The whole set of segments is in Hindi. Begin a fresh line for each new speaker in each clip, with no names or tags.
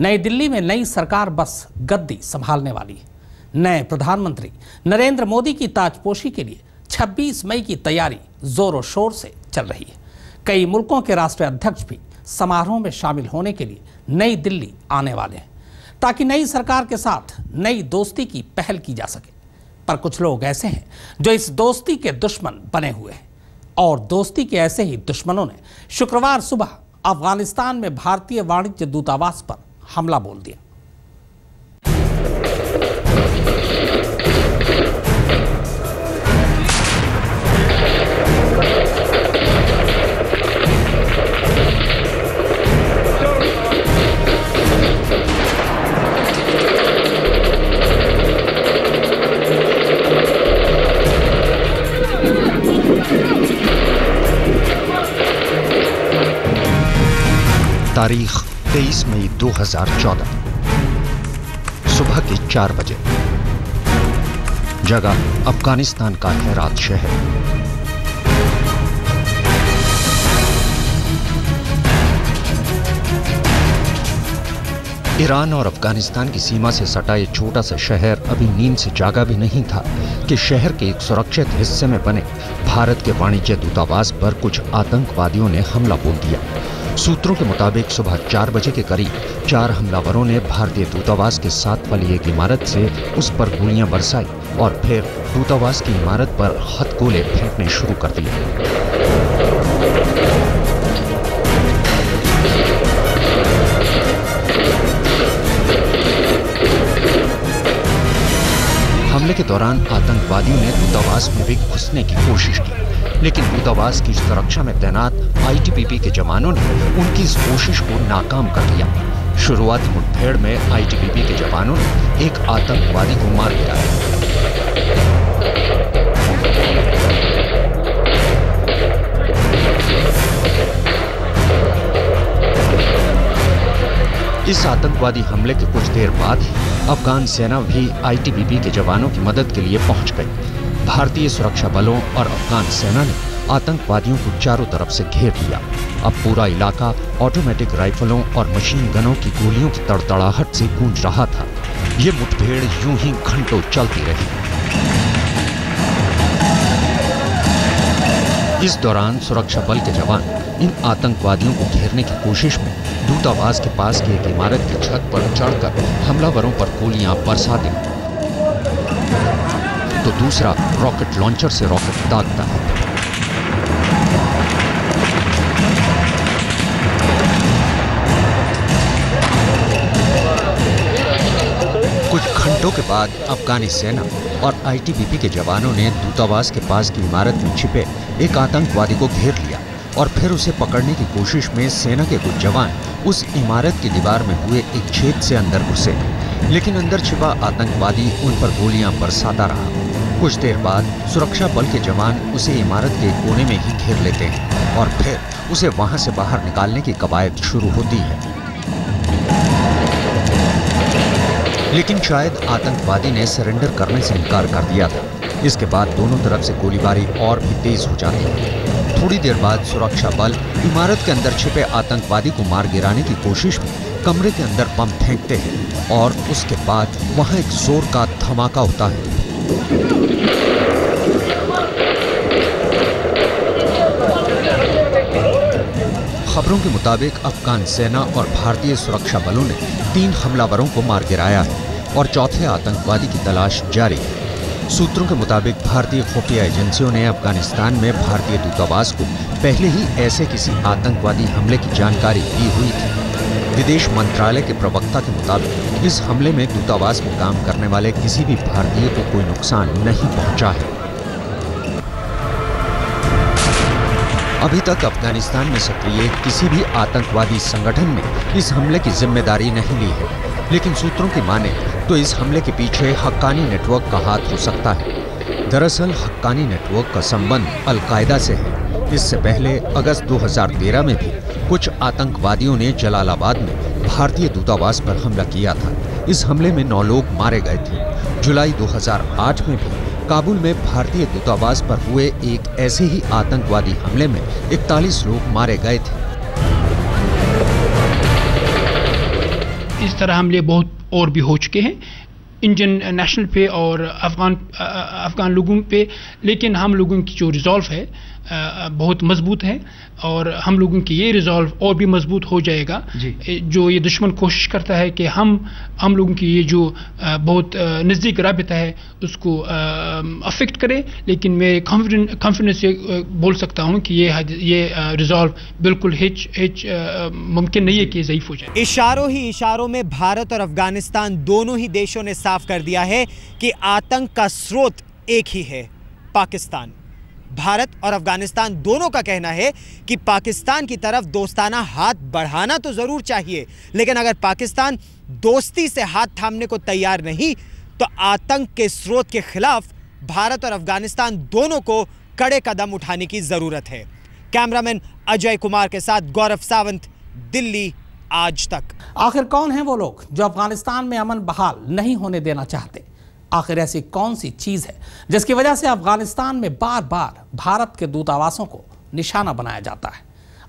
नई दिल्ली में नई सरकार बस गद्दी संभालने वाली है। नए प्रधानमंत्री नरेंद्र मोदी की ताजपोशी के लिए 26 मई की तैयारी जोरों शोर से चल रही है। कई मुल्कों के राष्ट्राध्यक्ष भी समारोह में शामिल होने के लिए नई दिल्ली आने वाले हैं, ताकि नई सरकार के साथ नई दोस्ती की पहल की जा सके। पर कुछ लोग ऐसे हैं जो इस दोस्ती के दुश्मन बने हुए हैं, और दोस्ती के ऐसे ही दुश्मनों ने शुक्रवार सुबह अफगानिस्तान में भारतीय वाणिज्य दूतावास पर हमला बोल दिया।
तारीख 23 मई 2014, सुबह के 4 बजे। जगह अफगानिस्तान का हेरात शहर। ईरान और अफगानिस्तान की सीमा से सटा ये छोटा सा शहर अभी नींद से जागा भी नहीं था कि शहर के एक सुरक्षित हिस्से में बने भारत के वाणिज्य दूतावास पर कुछ आतंकवादियों ने हमला बोल दिया। सूत्रों के मुताबिक सुबह 4 बजे के करीब 4 हमलावरों ने भारतीय दूतावास के साथ वाली एक इमारत से उस पर गोलियां बरसाई और फिर दूतावास की इमारत पर हथगोले फेंकने शुरू कर दिए। हमले के दौरान आतंकवादियों ने दूतावास में भी घुसने की कोशिश की, लेकिन दूतावास की सुरक्षा में तैनात आईटीबीपी के जवानों ने उनकी इस कोशिश को नाकाम कर दिया। शुरुआती मुठभेड़ में आईटीबीपी के जवानों ने एक आतंकवादी को मार गिराया। इस आतंकवादी हमले के कुछ देर बाद ही अफगान सेना भी आईटीबीपी के जवानों की मदद के लिए पहुंच गई। भारतीय सुरक्षा बलों और अफगान सेना ने आतंकवादियों को चारों तरफ से घेर लिया। अब पूरा इलाका ऑटोमेटिक राइफलों और मशीन गनों की गोलियों की तड़तड़ाहट से गूंज रहा था। ये मुठभेड़ यूं ही घंटों चलती रही। इस दौरान सुरक्षा बल के जवान इन आतंकवादियों को घेरने की कोशिश में दूतावास के पास की एक इमारत की छत पर चढ़कर हमलावरों पर गोलियां बरसा दी, तो दूसरा रॉकेट लॉन्चर से रॉकेट दागता है। कुछ घंटों के बाद अफगानी सेना और आईटीबीपी के जवानों ने दूतावास के पास की इमारत में छिपे एक आतंकवादी को घेर लिया और फिर उसे पकड़ने की कोशिश में सेना के कुछ जवान उस इमारत की दीवार में हुए एक छेद से अंदर घुसे, लेकिन अंदर छिपा आतंकवादी उन पर गोलियां बरसाता रहा। कुछ देर बाद सुरक्षा बल के जवान उसे इमारत के कोने में ही घेर लेते हैं और फिर उसे वहां से बाहर निकालने की कवायद शुरू होती है। लेकिन शायद आतंकवादी ने सरेंडर करने से इनकार कर दिया था। इसके बाद दोनों तरफ से गोलीबारी और भी तेज हो जाती है। थोड़ी देर बाद सुरक्षा बल इमारत के अंदर छिपे आतंकवादी को मार गिराने की कोशिश में कमरे के अंदर बम फेंकते हैं और उसके बाद वहां एक जोर का धमाका होता है। खबरों के मुताबिक अफगान सेना और भारतीय सुरक्षा बलों ने 3 हमलावरों को मार गिराया है और चौथे आतंकवादी की तलाश जारी है। सूत्रों के मुताबिक भारतीय खुफिया एजेंसियों ने अफगानिस्तान में भारतीय दूतावास को पहले ही ऐसे किसी आतंकवादी हमले की जानकारी दी हुई थी। विदेश मंत्रालय के प्रवक्ता के मुताबिक इस हमले में दूतावास में काम करने वाले किसी भी भारतीय को कोई नुकसान नहीं पहुंचा है। अभी तक अफगानिस्तान में सक्रिय किसी भी आतंकवादी संगठन ने इस हमले की जिम्मेदारी नहीं ली है, लेकिन सूत्रों की माने तो इस हमले के पीछे हक्कानी नेटवर्क का हाथ हो सकता है। दरअसल हक्कानी नेटवर्क का संबंध अल-कायदा से है। इससे पहले अगस्त 2013 में भी कुछ आतंकवादियों ने जलालाबाद में भारतीय दूतावास पर हमला किया था। इस हमले में 9 लोग मारे गए थे। जुलाई 2008 में भी काबुल में भारतीय दूतावास पर हुए एक ऐसे ही आतंकवादी हमले में 41 लोग मारे गए थे।
इस तरह हमले बहुत और भी हो चुके हैं इंडियन नेशनल पे और अफगान लोगों पे, लेकिन हम लोगों की जो रिजॉल्व है बहुत मजबूत है और हम लोगों की ये रिजॉल्व और भी मजबूत हो जाएगा। जो ये दुश्मन कोशिश करता है कि हम लोगों की ये जो बहुत नज़दीक राबिता है उसको अफेक्ट करे, लेकिन मैं कॉन्फिडेंस से बोल सकता हूँ कि ये रिजॉल्व बिल्कुल हिच मुमकिन नहीं है कि ज़ईफ हो जाए।
इशारों ही इशारों में भारत और अफगानिस्तान दोनों ही देशों ने साफ कर दिया है कि आतंक का स्रोत एक ही है, पाकिस्तान। भारत और अफगानिस्तान दोनों का कहना है कि पाकिस्तान की तरफ दोस्ताना हाथ बढ़ाना तो जरूर चाहिए, लेकिन अगर पाकिस्तान दोस्ती से हाथ थामने को तैयार नहीं तो आतंक के स्रोत के खिलाफ भारत और अफगानिस्तान दोनों को कड़े कदम उठाने की जरूरत है। कैमरामैन अजय कुमार के साथ गौरव सावंत, दिल्ली आज तक।
आखिर कौन है वो लोग जो अफगानिस्तान में अमन बहाल नहीं होने देना चाहते? आखिर ऐसी कौन सी चीज है जिसकी वजह से अफगानिस्तान में बार बार भारत के दूतावासों को निशाना बनाया जाता है?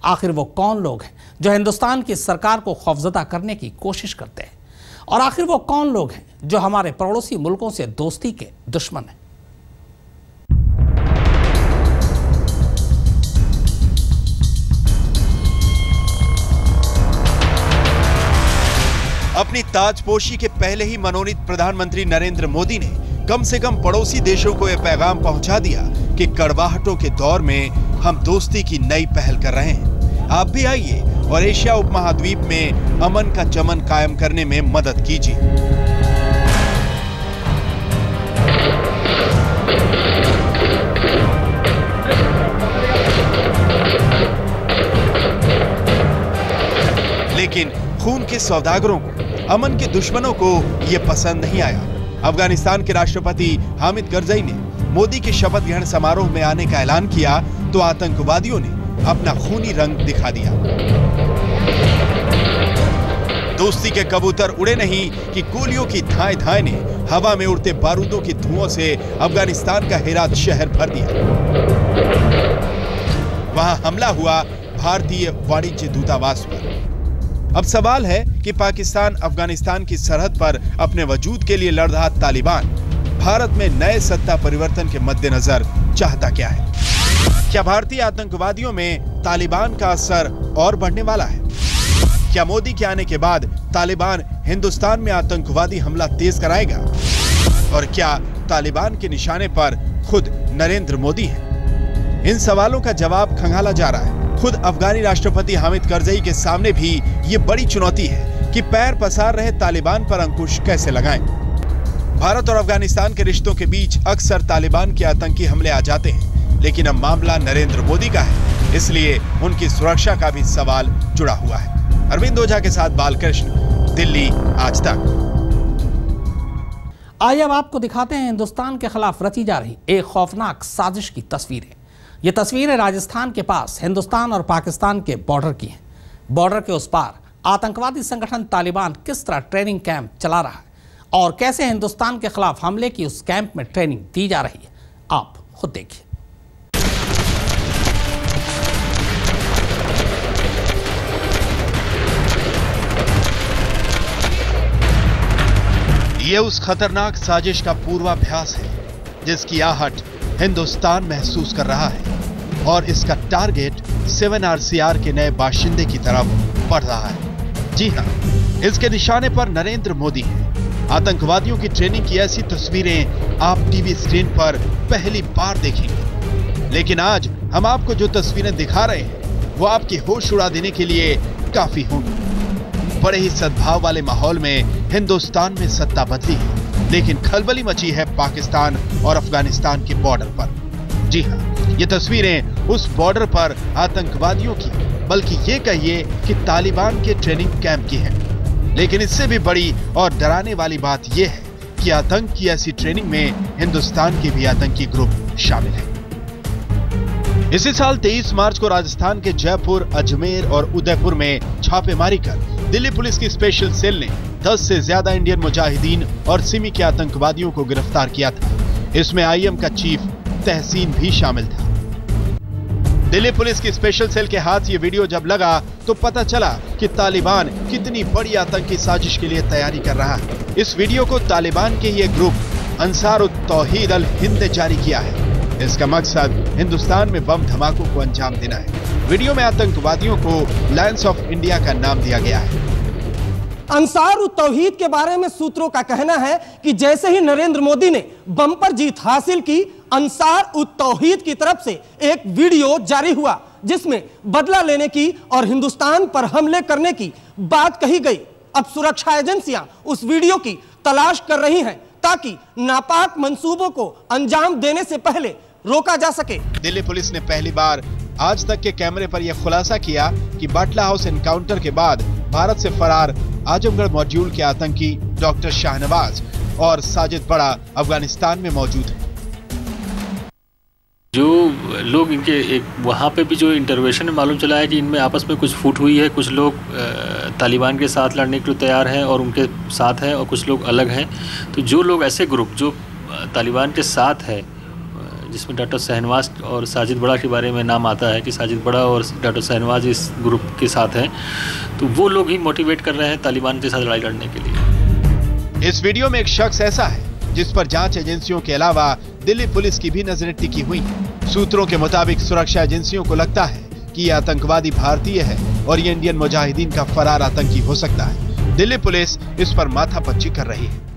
आखिर वो कौन लोग हैं जो हिंदुस्तान की सरकार को खौफजदा करने की कोशिश करते हैं? और आखिर वो कौन लोग हैं जो हमारे पड़ोसी मुल्कों से दोस्ती के दुश्मन हैं?
अपनी ताजपोशी के पहले ही मनोनीत प्रधानमंत्री नरेंद्र मोदी ने कम से कम पड़ोसी देशों को यह पैगाम पहुंचा दिया कि कड़वाहटों के दौर में हम दोस्ती की नई पहल कर रहे हैं। आप भी आइए और एशिया उपमहाद्वीप में अमन का चमन कायम करने में मदद कीजिए। लेकिन खून के सौदागरों को, अमन के दुश्मनों को यह पसंद नहीं आया। अफगानिस्तान के राष्ट्रपति हामिद करजई ने मोदी के शपथ ग्रहण समारोह में आने का ऐलान किया तो आतंकवादियों ने अपना खूनी रंग दिखा दिया। दोस्ती के कबूतर उड़े नहीं कि गोलियों की धाए धाए ने हवा में उड़ते बारूदों के धुओं से अफगानिस्तान का हेरात शहर भर दिया। वहां हमला हुआ भारतीय वाणिज्य दूतावास पर। अब सवाल है कि पाकिस्तान अफगानिस्तान की सरहद पर अपने वजूद के लिए लड़ रहा तालिबान भारत में नए सत्ता परिवर्तन के मद्देनजर चाहता क्या है? क्या भारतीय आतंकवादियों में तालिबान का असर और बढ़ने वाला है? क्या मोदी के आने के बाद तालिबान हिंदुस्तान में आतंकवादी हमला तेज कराएगा? और क्या तालिबान के निशाने पर खुद नरेंद्र मोदी हैं? इन सवालों का जवाब खंगाला जा रहा है। खुद अफगानी राष्ट्रपति हामिद करजई के सामने भी ये बड़ी चुनौती है कि पैर पसार रहे तालिबान पर अंकुश कैसे लगाएं। भारत और अफगानिस्तान के रिश्तों के बीच अक्सर तालिबान के आतंकी हमले आ जाते हैं, लेकिन अब मामला नरेंद्र मोदी का है, इसलिए उनकी सुरक्षा का भी सवाल जुड़ा हुआ है। अरविंद ओझा के साथ बालकृष्ण, दिल्ली आज तक।
आइए अब आपको दिखाते हैं हिंदुस्तान के खिलाफ रची जा रही एक खौफनाक साजिश की तस्वीरें। ये तस्वीरें राजस्थान के पास हिंदुस्तान और पाकिस्तान के बॉर्डर की हैं। बॉर्डर के उस पार आतंकवादी संगठन तालिबान किस तरह ट्रेनिंग कैंप चला रहा है और कैसे हिंदुस्तान के खिलाफ हमले की उस कैंप में ट्रेनिंग दी जा रही है, आप खुद देखिए।
ये उस खतरनाक साजिश का पूर्वाभ्यास है जिसकी आहट हिंदुस्तान महसूस कर रहा है और इसका टारगेट 7RCR के नए बाशिंदे की तरफ बढ़ रहा है। जी हां, इसके निशाने पर नरेंद्र मोदी हैं। आतंकवादियों की ट्रेनिंग की ऐसी तस्वीरें आप टीवी स्क्रीन पर पहली बार देखेंगे, लेकिन आज हम आपको जो तस्वीरें दिखा रहे हैं वो आपकी होश उड़ा देने के लिए काफी होंगी। बड़े ही सद्भाव वाले माहौल में हिंदुस्तान में सत्ता बदली है, लेकिन खलबली मची है पाकिस्तान और अफगानिस्तान के बॉर्डर पर। जी हां, ये तस्वीरें उस बॉर्डर पर आतंकवादियों की, बल्कि ये कहिए कि तालिबान के ट्रेनिंग कैंप की है। लेकिन इससे भी बड़ी और डराने वाली बात यह है कि आतंक की ऐसी ट्रेनिंग में हिंदुस्तान के भी आतंकी ग्रुप शामिल हैं। इसी साल 23 मार्च को राजस्थान के जयपुर, अजमेर और उदयपुर में छापेमारी कर दिल्ली पुलिस की स्पेशल सेल ने 10 से ज्यादा इंडियन मुजाहिदीन और सिमी के आतंकवादियों को गिरफ्तार किया था। इसमें IM का चीफ तहसीन भी शामिल था। दिल्ली पुलिस की स्पेशल सेल के हाथ ये वीडियो जब लगा तो पता चला कि तालिबान कितनी बड़ी आतंकी साजिश के लिए तैयारी कर रहा है। इस वीडियो को तालिबान के ये ग्रुप अंसारुत तौहीद अल हिंद जारी किया है। इसका मकसद हिंदुस्तान में बम धमाकों को अंजाम देना है। वीडियो में आतंकवादियों को लायंस ऑफ इंडिया का नाम दिया गया है।
अंसारुत तौहीद के बारे में सूत्रों का कहना है कि जैसे ही नरेंद्र मोदी ने बम्पर जीत हासिल की, अंसारुत तौहीद की तरफ से एक वीडियो जारी हुआ जिसमें बदला लेने की और हिंदुस्तान पर हमले करने की बात कही गई। अब सुरक्षा एजेंसियां उस वीडियो की तलाश कर रही हैं ताकि नापाक मंसूबों को अंजाम देने से पहले रोका जा सके।
दिल्ली पुलिस ने पहली बार आज तक के कैमरे पर यह खुलासा किया कि बाटला हाउस एनकाउंटर के बाद भारत से फरार आजमगढ़ मॉड्यूल के आतंकी डॉक्टर शाहनवाज और साजिद बड़ा अफगानिस्तान में मौजूद हैं।
जो लोग इनके एक वहाँ पे भी जो इंटरवेंशन में मालूम चला है कि इनमें आपस में कुछ फूट हुई है। कुछ लोग तालिबान के साथ लड़ने के लिए तैयार हैं और उनके साथ हैं, और कुछ लोग अलग हैं। तो जो लोग ऐसे ग्रुप जो तालिबान के साथ है, जिसमें डॉक्टर शाहनवाज और साजिद बड़ा के बारे में नाम आता है कि साजिद बड़ा और डॉक्टर शाहनवाज इस ग्रुप के साथ हैं, तो वो लोग ही मोटिवेट कर रहे हैं तालिबान के साथ लड़ाई लड़ने के लिए।
इस वीडियो में एक शख्स ऐसा है जिस पर जांच एजेंसियों के अलावा दिल्ली पुलिस की भी नजरें टिकी हुई हैं। सूत्रों के मुताबिक सुरक्षा एजेंसियों को लगता है कि यह आतंकवादी भारतीय है और ये इंडियन मुजाहिदीन का फरार आतंकी हो सकता है। दिल्ली पुलिस इस पर माथापच्ची कर रही है।